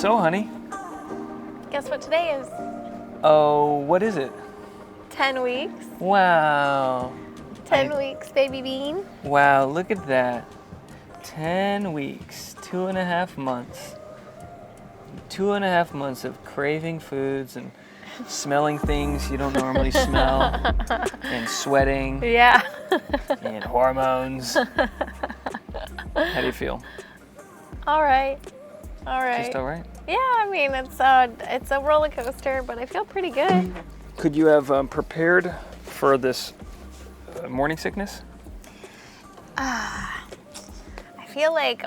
So, honey. Guess what today is? Oh, what is it? 10 weeks. Wow. 10 weeks, baby bean. Wow, look at that. 10 weeks, 2.5 months. 2.5 months of craving foods and smelling things you don't normally smell, and sweating, Yeah. and hormones. How do you feel? All right. Just all right? Yeah, I mean, it's a roller coaster, but I feel pretty good. Could you have prepared for this morning sickness? I feel like,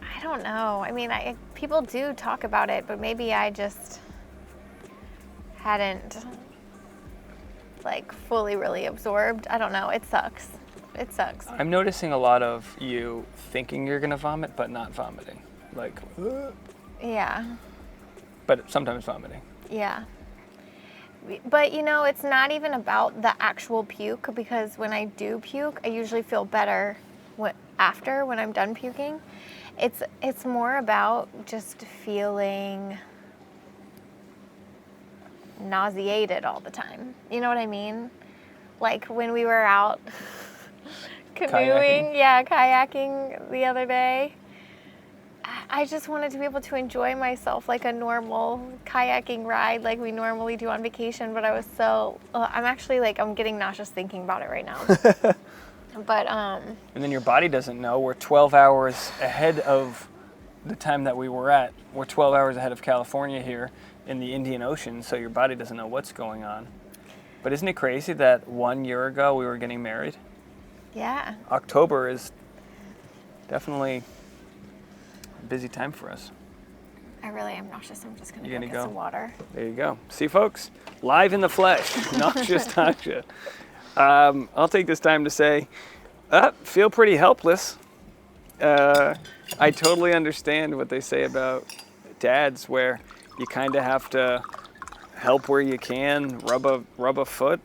I don't know. I mean, people do talk about it, but maybe I just hadn't like fully really absorbed. I don't know. It sucks. It sucks. I'm noticing a lot of you thinking you're gonna vomit, but not vomiting. Like, Yeah. but sometimes vomiting. Yeah. But you know, it's not even about the actual puke, because when I do puke, I usually feel better after, when I'm done puking. It's more about just feeling nauseated all the time. You know what I mean? Like when we were out canoeing, kayaking the other day. I just wanted to be able to enjoy myself like a normal kayaking ride like we normally do on vacation, but I was I'm actually like, I'm getting nauseous thinking about it right now. But and then your body doesn't know. We're 12 hours ahead of the time that we were at. We're 12 hours ahead of California here in the Indian Ocean, so your body doesn't know what's going on. But isn't it crazy that 1 year ago we were getting married? Yeah. October is definitely a busy time for us. I really am nauseous. I'm just going to go get some water. There you go. See, folks, live in the flesh, not just Tasha. I'll take this time to say, feel pretty helpless. I totally understand what they say about dads, where you kind of have to help where you can, rub a foot.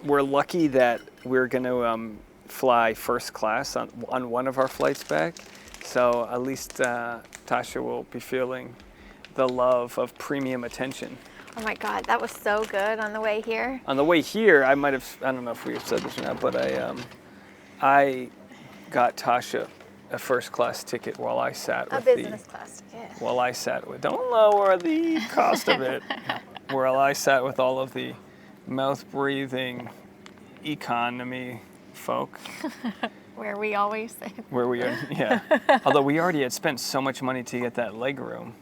We're lucky that we're going to fly first class on one of our flights back, so at least Tasha will be feeling the love of premium attention. Oh my God, that was so good on the way here. On the way here, I don't know if we have said this or not, but I got Tasha a first class ticket while I sat with business class ticket. While I sat with, don't lower the cost of it, while I sat with all of the mouth-breathing economy folk. Where we always sit. Where we are, yeah. Although we already had spent so much money to get that leg room.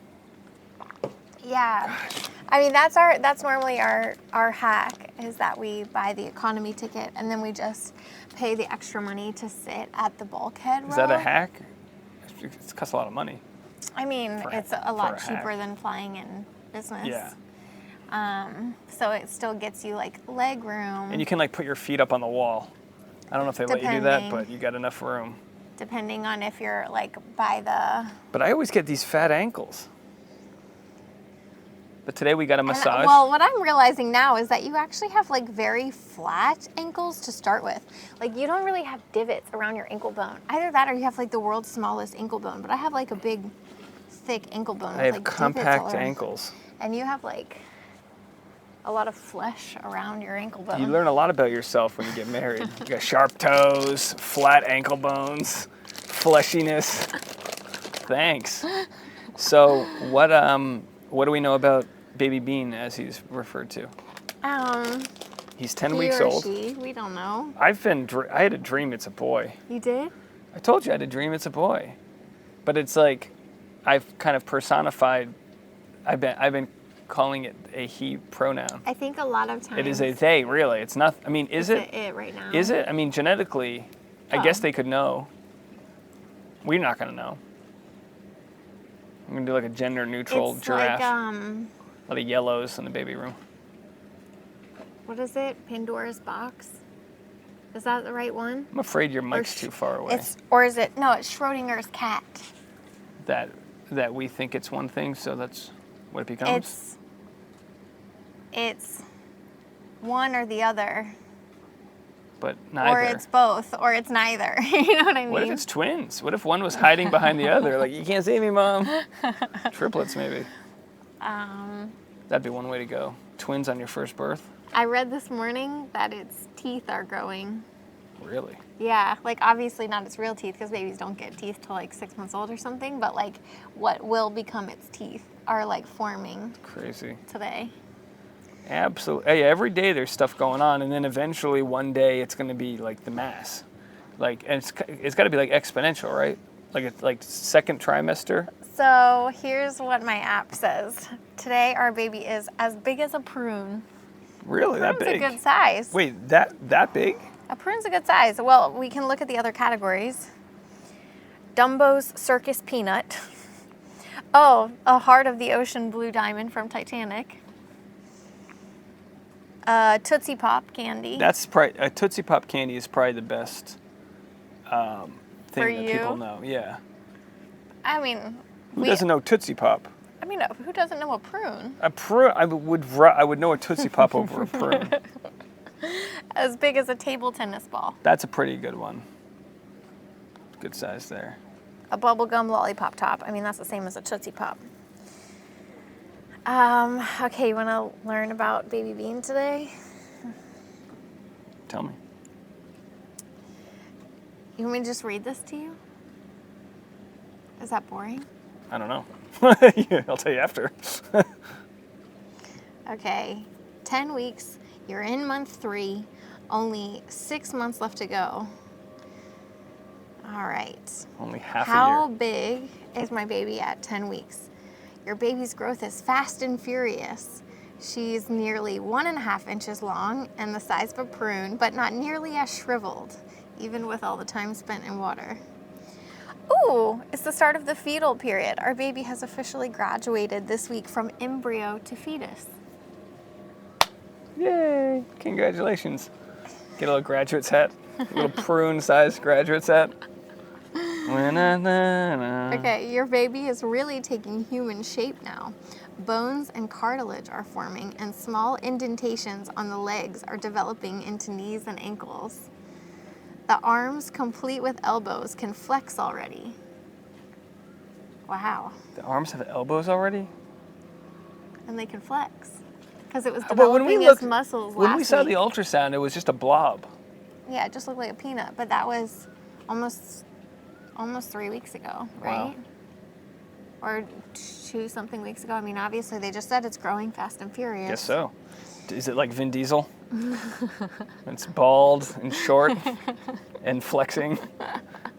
Yeah. Gosh. I mean, that's normally our hack, is that we buy the economy ticket and then we just pay the extra money to sit at the bulkhead row. Is that a hack? It costs a lot of money. I mean, it's a lot cheaper than flying in business. Yeah. So it still gets you like leg room. And you can like put your feet up on the wall. I don't know if they let you do that, but you got enough room. Depending on if you're like by the... But I always get these fat ankles. But today we got a massage. Well, what I'm realizing now is that you actually have like very flat ankles to start with. Like you don't really have divots around your ankle bone. Either that or you have like the world's smallest ankle bone. But I have like a big, thick ankle bone. I have compact ankles. And you have like a lot of flesh around your ankle bone. You learn a lot about yourself when you get married. You got sharp toes, flat ankle bones, fleshiness. Thanks. So what do we know about Baby Bean, as he's referred to? He's 10 weeks old. She, we don't know. I had a dream it's a boy. You did? I told you I had a dream it's a boy. But it's like, I've kind of personified, I've been calling it a he pronoun. I think a lot of times. It is a they, really. It's not, I mean, is it? It right now. Is it? I mean, genetically, I guess they could know. We're not going to know. I'm going to do like a gender-neutral giraffe. Like, a lot of yellows in the baby room. What is it? Pandora's box? Is that the right one? I'm afraid your mic's too far away. It's Schrodinger's cat. That we think it's one thing, so that's what it becomes? It's one or the other. but neither. Or it's both, or it's neither. You know what I mean? What if it's twins? What if one was hiding behind the other? Like, you can't see me, Mom. Triplets, maybe. That'd be one way to go. Twins on your first birth? I read this morning that its teeth are growing. Really? Yeah, like obviously not its real teeth because babies don't get teeth till like 6 months old or something, but like what will become its teeth are like forming. Crazy. Today. Absolutely. Hey, every day there's stuff going on, and then eventually one day it's going to be like the mass. Like, and it's got to be like exponential, right? Like it's like second trimester. So here's what my app says. Today our baby is as big as a prune. Really? That big? Prune's a good size. Wait, that big? A prune's a good size. Well, we can look at the other categories. Dumbo's Circus Peanut. Oh, a Heart of the Ocean Blue Diamond from Titanic. Tootsie Pop candy. That's probably a Tootsie Pop candy is probably the best thing For that you? people know. Yeah. I mean, Who doesn't know Tootsie Pop? I mean, who doesn't know a prune? A prune. I would know a Tootsie Pop over a prune. As big as a table tennis ball. That's a pretty good one. Good size there. A bubblegum lollipop top. I mean, that's the same as a Tootsie Pop. Okay, you want to learn about Baby Bean today? Tell me. You want me to just read this to you? Is that boring? I don't know. I'll tell you after. Okay, 10 weeks. You're in month 3. Only 6 months left to go. All right. Only half a How year. big is my baby at 10 weeks? Your baby's growth is fast and furious. She's nearly 1.5 inches long and the size of a prune, but not nearly as shriveled, even with all the time spent in water. Ooh, it's the start of the fetal period. Our baby has officially graduated this week from embryo to fetus. Yay! Congratulations. Get a little graduate's hat. A little prune-sized graduate's hat. Okay, your baby is really taking human shape now. Bones and cartilage are forming, and small indentations on the legs are developing into knees and ankles. The arms, complete with elbows, can flex already. Wow. The arms have elbows already? And they can flex. Because it was Well, developing its muscles when last we saw week. the ultrasound, it was just a blob. Yeah, it just looked like a peanut, but that was almost 3 weeks ago, right? Wow. Or 2-something weeks ago. I mean, obviously they just said it's growing fast and furious. Guess so. Is it like Vin Diesel? It's bald and short and flexing.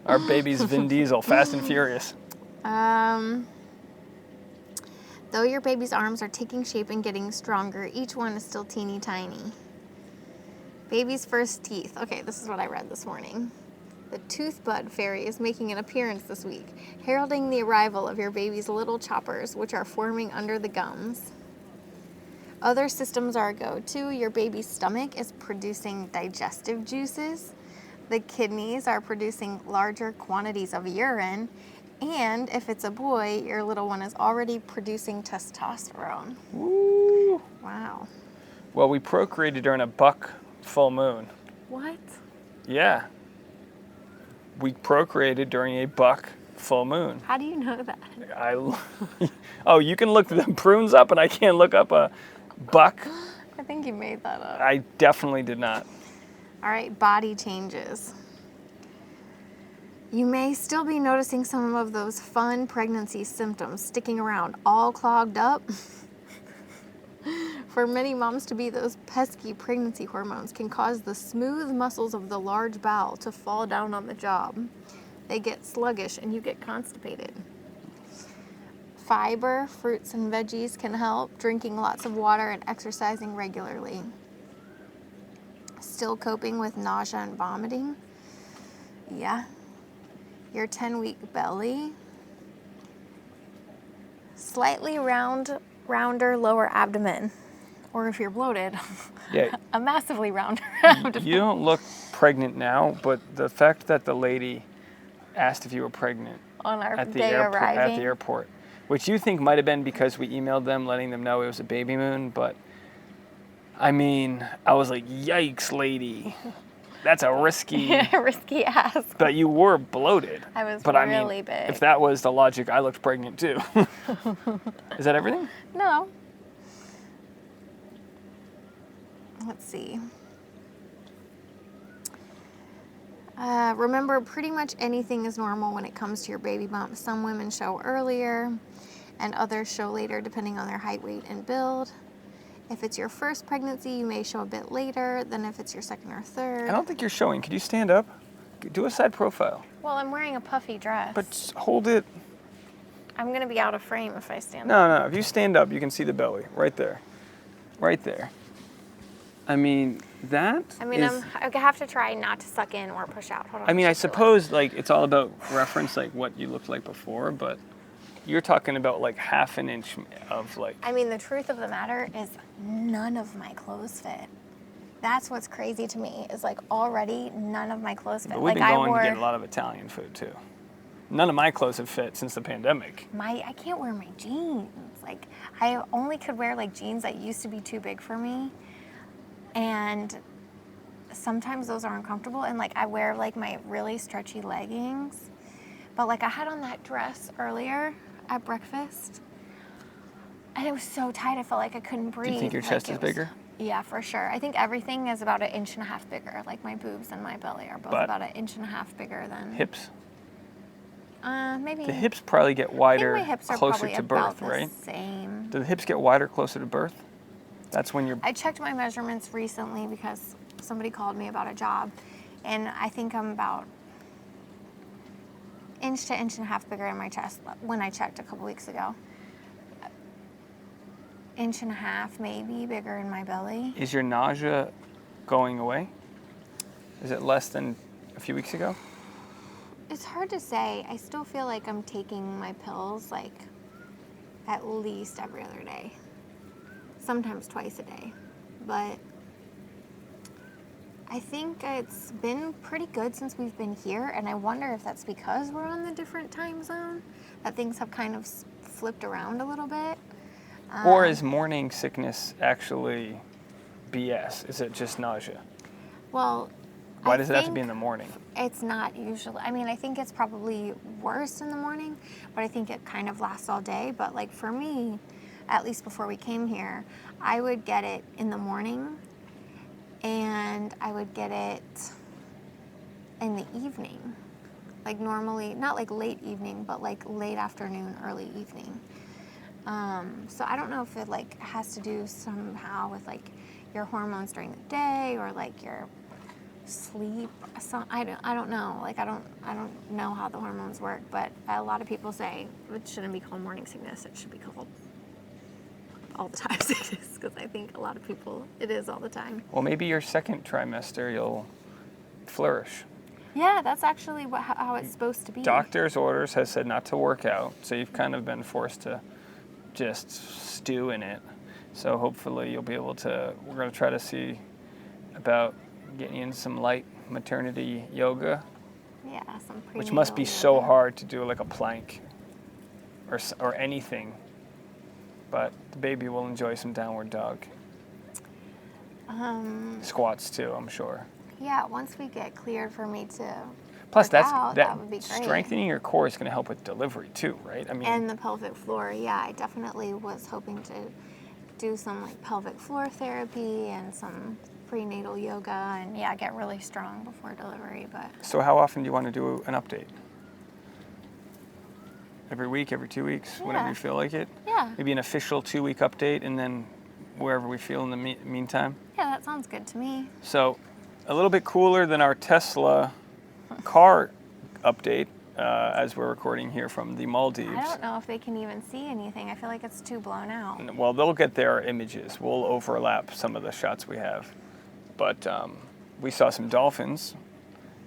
Our baby's Vin Diesel, fast and furious. Though your baby's arms are taking shape and getting stronger, each one is still teeny tiny. Baby's first teeth. Okay, this is what I read this morning. The tooth bud fairy is making an appearance this week, heralding the arrival of your baby's little choppers, which are forming under the gums. Other systems are a go too. Your baby's stomach is producing digestive juices. The kidneys are producing larger quantities of urine. And if it's a boy, your little one is already producing testosterone. Woo! Wow. Well, we procreated during a buck full moon. What? Yeah. We procreated during a buck full moon. How do you know that? Oh, you can look the prunes up and I can't look up a buck? I think you made that up. I definitely did not. All right, body changes. You may still be noticing some of those fun pregnancy symptoms sticking around, all clogged up. For many moms to be, those pesky pregnancy hormones can cause the smooth muscles of the large bowel to fall down on the job. They get sluggish and you get constipated. Fiber, fruits and veggies can help, drinking lots of water and exercising regularly. Still coping with nausea and vomiting? Yeah. Your 10-week belly. Slightly rounder lower abdomen. Or if you're bloated, Yeah. a massively rounder abdomen. You don't look pregnant now, but the fact that the lady asked if you were pregnant On our at the day airport, arriving. at the airport, which you think might have been because we emailed them letting them know it was a baby moon, but I mean, I was like, yikes, lady. That's a risky. risky ask. But you were bloated. I was but really big. If that was the logic, I looked pregnant too. Is that everything? No. Let's see. Remember, pretty much anything is normal when it comes to your baby bump. Some women show earlier and others show later depending on their height, weight, and build. If it's your first pregnancy, you may show a bit later than if it's your second or third. I don't think you're showing. Could you stand up? Do a side profile. Well, I'm wearing a puffy dress. But hold it. I'm going to be out of frame if I stand up. No. If you stand up, you can see the belly. Right there. Right there. I mean, that I have to try not to suck in or push out. Hold on. I suppose, like, it's all about reference, like, what you looked like before, but you're talking about, like, half an inch of, like... the truth of the matter is none of my clothes fit. That's what's crazy to me, is, like, already none of my clothes fit. But we've been going to get a lot of Italian food, too. None of my clothes have fit since the pandemic. I can't wear my jeans. Like, I only could wear, like, jeans that used to be too big for me. And sometimes those are uncomfortable. And, like, I wear, like, my really stretchy leggings. But, like, I had on that dress earlier at breakfast. And it was so tight, I felt like I couldn't breathe. Do you think your chest is bigger? Yeah, for sure. I think everything is about 1.5 inches bigger. Like, my boobs and my belly are both about 1.5 inches bigger than... Hips? Maybe. The hips probably get wider I think my hips are closer to birth, about right? The same. Do the hips get wider closer to birth? That's when you're... I checked my measurements recently because somebody called me about a job, and I think I'm about 1 to 1.5 inches bigger in my chest when I checked a couple weeks ago. 1.5 inches maybe bigger in my belly. Is your nausea going away? Is it less than a few weeks ago? It's hard to say. I still feel like I'm taking my pills like at least every other day. Sometimes twice a day. But I think it's been pretty good since we've been here, and I wonder if that's because we're on the different time zone, that things have kind of flipped around a little bit. Or is morning sickness actually BS? Is it just nausea? Well, why does it have to be in the morning? It's not usually. I think it's probably worse in the morning, but I think it kind of lasts all day. But like for me, at least before we came here, I would get it in the morning and I would get it in the evening. Like normally, not like late evening, but like late afternoon, early evening. So I don't know if it like has to do somehow with like your hormones during the day or like your sleep. So I don't know. Like I don't know how the hormones work, but a lot of people say it shouldn't be called morning sickness. It should be called all the time sickness, because I think a lot of people it is all the time. Well, maybe your second trimester you'll flourish. Yeah, that's actually how it's supposed to be. Doctor's orders has said not to work out, so you've kind of been forced to just stew in it. So hopefully you'll be able to, we're going to try to see about getting in some light maternity yoga. Yeah, some prenatal which must be so hard to do, like a plank or anything. But the baby will enjoy some downward dog. Squats too, I'm sure. Yeah, once we get cleared for me to Plus, that would be great. Strengthening your core is going to help with delivery too, right? And the pelvic floor. Yeah, I definitely was hoping to do some like pelvic floor therapy and some prenatal yoga, and yeah, get really strong before delivery. But so, how often do you want to do an update? Every week, every 2 weeks, whenever you feel like it? Yeah. Maybe an official 2-week update, and then wherever we feel in the meantime? Yeah, that sounds good to me. So, a little bit cooler than our Tesla car update as we're recording here from the Maldives. I don't know if they can even see anything. I feel like it's too blown out. Well, they'll get their images. We'll overlap some of the shots we have. But we saw some dolphins.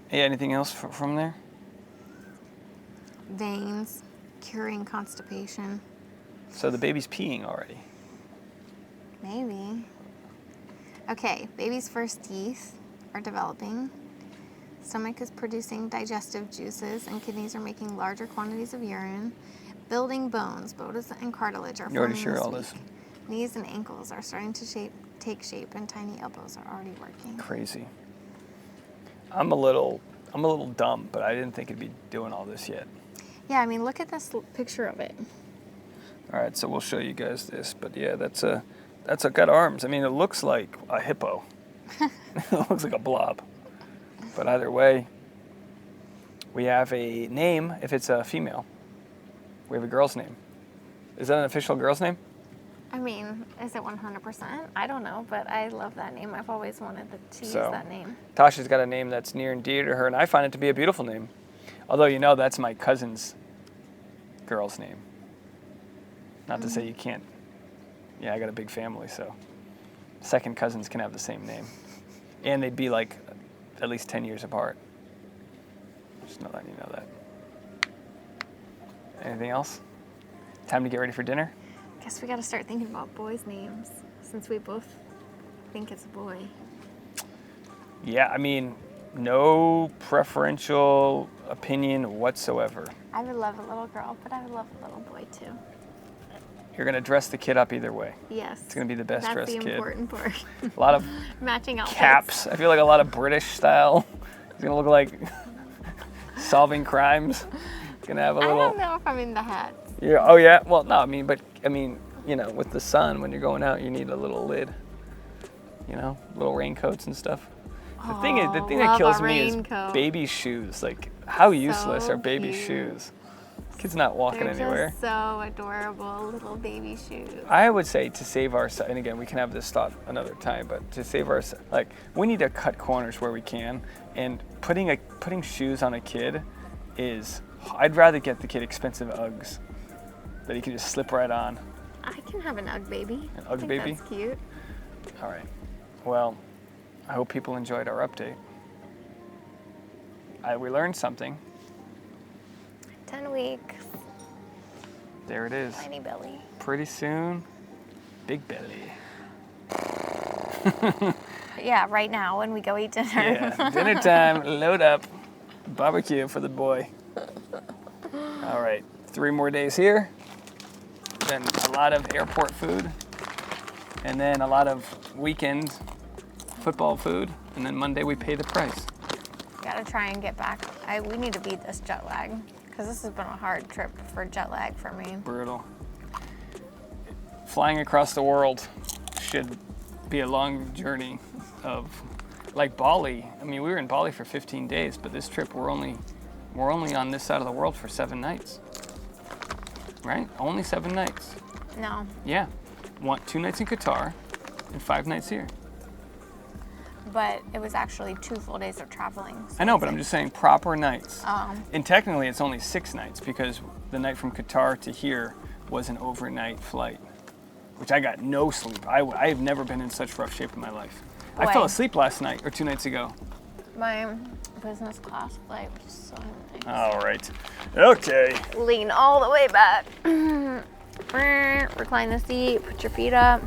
Hey, anything else from there? Veins, curing constipation. So the baby's peeing already. Maybe. Okay, baby's first teeth are developing. Stomach is producing digestive juices, and kidneys are making larger quantities of urine. Building bones, bones and cartilage are forming this week. Knees and ankles are starting to take shape, and tiny elbows are already working. Crazy. I'm a little dumb, but I didn't think it'd be doing all this yet. Yeah, I mean, look at this picture of it. All right, so we'll show you guys this, but yeah, that's got arms. I mean, it looks like a hippo. It looks like a blob. But either way, we have a name if it's a female. We have a girl's name. Is that an official girl's name? I mean, is it 100%? I don't know, but I love that name. I've always wanted to use that name. Tasha's got a name that's near and dear to her, and I find it to be a beautiful name. Although, that's my cousin's girl's name. Not to say you can't. Yeah, I got a big family, so second cousins can have the same name. And they'd be like at least 10 years apart. Just not letting you know that. Anything else? Time to get ready for dinner? Guess we got to start thinking about boys' names since we both think it's a boy. Yeah, I mean, no preferential opinion whatsoever. I would love a little girl, but I would love a little boy too. You're going to dress the kid up either way. Yes. It's going to be the best dressed kid. That's the important part. A lot of matching outfits. Caps. I feel like a lot of British style. It's going to look like solving crimes. Going to have a little. I don't know if I'm in the hats. Yeah. Oh yeah. Well, no. I mean, with the sun, when you're going out, you need a little lid. Little raincoats and stuff. The thing that kills me is baby shoes. Like, how useless are baby shoes? Kid's not walking anywhere. Just so adorable, little baby shoes. I would say to save ourselves, and again, we can have this thought another time, but to save ourselves, like, we need to cut corners where we can, and putting shoes on a kid is, I'd rather get the kid expensive Uggs that he can just slip right on. I can have an Ugg baby. An Ugg baby? That's cute. All right. Well, I hope people enjoyed our update. We learned something. 10 weeks. There it is. Tiny belly. Pretty soon, big belly. Yeah, right now when we go eat dinner. Yeah, dinner time, load up, barbecue for the boy. All right, 3 more days here, then a lot of airport food, and then a lot of weekend football food, and then Monday we pay the price. Gotta try and get back. We need to beat this jet lag, because this has been a hard trip for jet lag for me. Brutal. Flying across the world should be a long journey of, like Bali. I mean, we were in Bali for 15 days, but this trip we're only on this side of the world for 7 nights. Right? Only 7 nights. No. Yeah. 2 nights in Qatar and 5 nights here. But it was actually 2 full days of traveling. So I know, but I'm just saying proper nights. Oh. And technically it's only 6 nights because the night from Qatar to here was an overnight flight, which I got no sleep. I have never been in such rough shape in my life. Boy. I fell asleep last night or 2 nights ago. My business class flight was so nice. All right. Okay. Lean all the way back. Recline the seat, put your feet up.